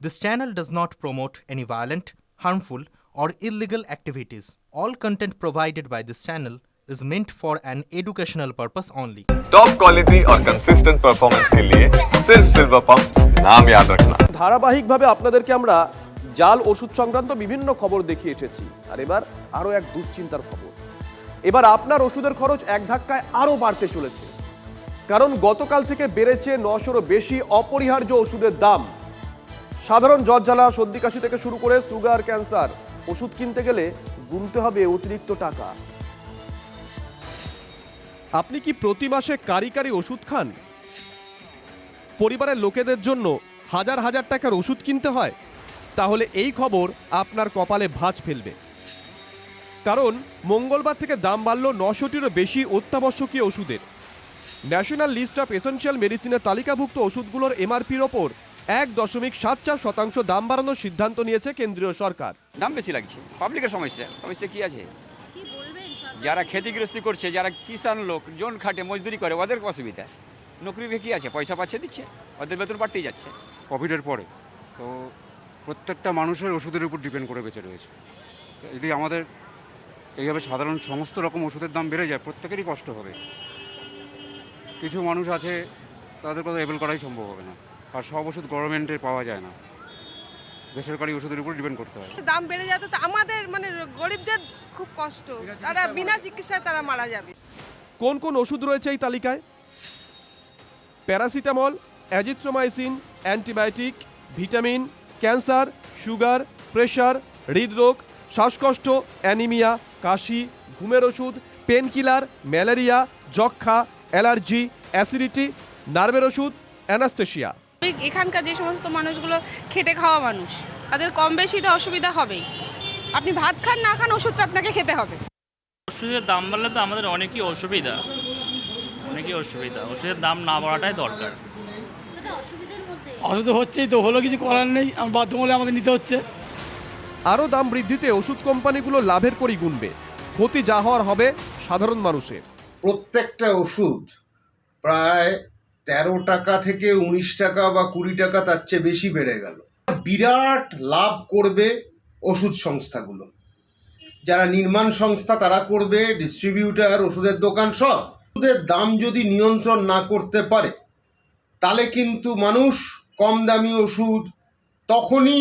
This channel does not promote any violent, harmful, or illegal activities. All content provided by this channel is meant for an educational purpose only. Top quality और consistent performance के लिए सिर्फ silver pump नाम याद रखना। ধারাবাহিকভাবে আপনাদেরকে আমরা জাল ওষুধ সংক্রান্ত বিভিন্ন খবর দেখিয়ে এসেছি, আর এবার আরও এক দুশ্চিন্তার খবর। এবার আপনার ওষুধের খরচ এক ধাক্কায় আরও বাড়তে চলেছে, কারণ গতকাল থেকে বেড়েছে 900-রও বেশি অপরিহার্য ওষুধের দাম। সাধারণ জ্বর জ্বালা, সর্দি কাশি থেকে শুরু করে সুগার, ক্যান্সার ওষুধ কিনতে গেলে গুনতে হবে অতিরিক্ত টাকা। আপনি কি প্রতি মাসে কারি ওষুধ খান? পরিবারের লোকেদের জন্য হাজার হাজার টাকার ওষুধ কিনতে হয়? তাহলে এই খবর আপনার কপালে ভাঁজ ফেলবে, কারণ মঙ্গলবার থেকে দাম বাড়ল 900-টিরও বেশি অত্যাবশ্যকীয় ওষুধের। ন্যাশনাল লিস্ট অফ এসেনশিয়াল মেডিসিনের তালিকাভুক্ত ওষুধগুলোর এমআরপির ওপর 1.74% দাম বাড়ানোর সিদ্ধান্ত নিয়েছে কেন্দ্রীয় সরকার। দাম বেশি লাগছে, পাবলিকের সমস্যা কি আছে? যারা ক্ষতিগ্রস্ত করছে, যারা কিষাণ লোক, জন খাটে, মজদুরি করে, ওদের অসুবিধা। নকরি কি আছে, পয়সা পাচ্ছে, দিচ্ছে, ওদের বেতন বাড়তেই যাচ্ছে। কোভিডের পরে তো প্রত্যেকটা মানুষের ওষুধের উপর ডিপেন্ড করে বেঁচে রয়েছে। যদি আমাদের এইভাবে সাধারণ সমস্ত রকম ওষুধের দাম বেড়ে যায়, প্রত্যেকেরই কষ্ট হবে। কিছু মানুষ আছে তাদের কথা এবেল করাই সম্ভব হবে না, আর সব ওষুধ গভর্নমেন্টের পাওয়া যায় না, বেসরকারি ওষুধের উপর ডিপেন্ড করতে হয়। দাম বেড়ে যাবে তো আমাদের গরিবদের খুব কষ্ট, তারা বিনা চিকিৎসায় তারা মারা যাবে। কোন কোন ওষুধ রয়েছে এই তালিকায়? Paracetamol, azithromycin, antibiotic, vitamin, cancer, sugar, pressure, হৃদরোগ, শ্বাসকষ্ট, অ্যানিমিয়া, কাশি, ঘুমের ওষুধ, পেনকিলার, ম্যালেরিয়া, যক্ষা, অ্যালার্জি, অ্যাসিডিটি, নার্ভের ওষুধ, অ্যানাস্থেশিয়া। এখানকার যে সমস্ত মানুষগুলো খেটে খাওয়া মানুষ, তাদের কম বেশি তো অসুবিধা হবেই। আপনি ভাত খান না খান, ওষুধটা আপনাকে খেতে হবে। ওষুধের দাম বাড়লে তো আমাদের অনেকই অসুবিধা। ওষুধের দাম না বাড়াটাই দরকার। অসুবিধা হচ্ছেই তো, হলো কিছু করার নেই, বাধ্য হলে আমাদের নিতে হচ্ছে। আরও দাম বৃদ্ধিতে ওষুধ কোম্পানিগুলো লাভের করেই গুনবে, ক্ষতি যা হওয়ার হবে সাধারণ মানুষের। প্রত্যেকটা ওষুধ প্রায় 13 টাকা থেকে 19 টাকা বা 20 টাকা তার চেয়ে বেশি বেড়ে গেল। বিরাট লাভ করবে ওষুধ সংস্থাগুলো, যারা নির্মাণ সংস্থা তারা করবে, ডিস্ট্রিবিউটার, ওষুধের দোকান, সব। ওষুধের দাম যদি নিয়ন্ত্রণ না করতে পারে তাহলে কিন্তু মানুষ কম দামি ওষুধ, তখনই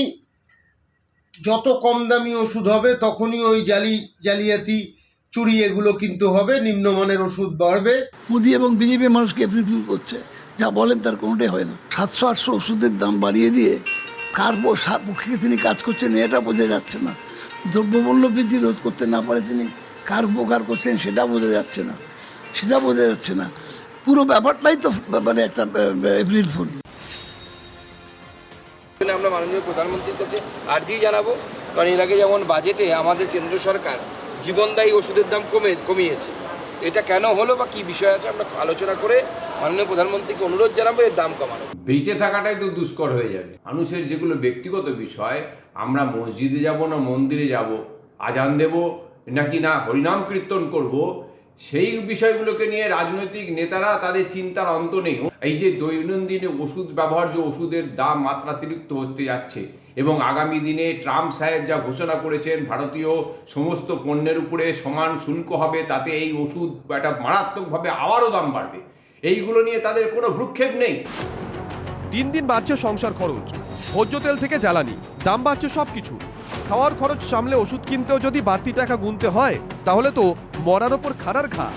যত কম দামি ওষুধ হবে তখনই ওই জালিয়াতি, চুরি এগুলো কিন্তু হবে, নিম্নমানের ওষুধ বাড়বে। মোদি এবং বিজেপি মানুষকে এপ্রিল করছে, যা বলেন তার কোনোটাই হয় না। 700-800 ওষুধের দাম বাড়িয়ে দিয়ে কার পক্ষে তিনি কাজ করছেন এটা বোঝা যাচ্ছে না। দ্রব্যমূল্য বৃদ্ধি রোধ করতে না পারে তিনি কার উপকার করছেন সেটা বোঝা যাচ্ছে না। পুরো ব্যাপারটাই তো একটা এপ্রিল ফুল। আমরা মাননীয় প্রধানমন্ত্রীর কাছে আর্জি জানাবো, কারণ এর আগে যেমন বাজেটে আমাদের কেন্দ্র সরকার জীবনদায়ী ওষুধের দাম কমিয়েছে, এটা কেন হলো বা কি বিষয় আছে আমরা আলোচনা করে মাননীয় প্রধানমন্ত্রীকে অনুরোধ জানাবো এর দাম কমানো। বেঁচে থাকাটাই তো দুষ্কর হয়ে যাবে। মানুষের যেগুলো ব্যক্তিগত বিষয়, আমরা মসজিদে যাব না মন্দিরে যাব, আজান দেব নাকি না হরিনাম কীর্তন করব, সেই বিষয়গুলোকে নিয়ে রাজনৈতিক নেতারা তাদের চিন্তার অন্ত নেই। এই যে দৈনন্দিন ওষুধ ব্যবহার্য ওষুধের দাম মাত্রাতিরিক্ত হতে যাচ্ছে, এবং আগামী দিনে ট্রাম্প সাহেব যা ঘোষণা করেছেন ভারতীয় সমস্ত পণ্যের উপরে সমান শুল্ক হবে, তাতে এই ওষুধ একটা মারাত্মকভাবে আবারও দাম বাড়বে। এইগুলো নিয়ে তাদের কোনো ভ্রুক্ষেপ নেই। দিন দিন বাড়ছে সংসার খরচ, ভোজ্য তেল থেকে জ্বালানি, দাম বাড়ছে সবকিছু। খাওয়ার খরচ সামলে ওষুধ কিনতেও যদি বাড়তি টাকা গুনতে হয়, তাহলে তো মরার ওপর খাড়ার ঘা।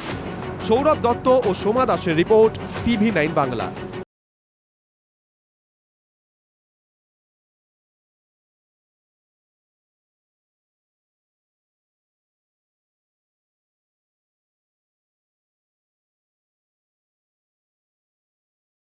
সৌরভ দত্ত ও সোমা দাসের রিপোর্ট, TV9 বাংলা।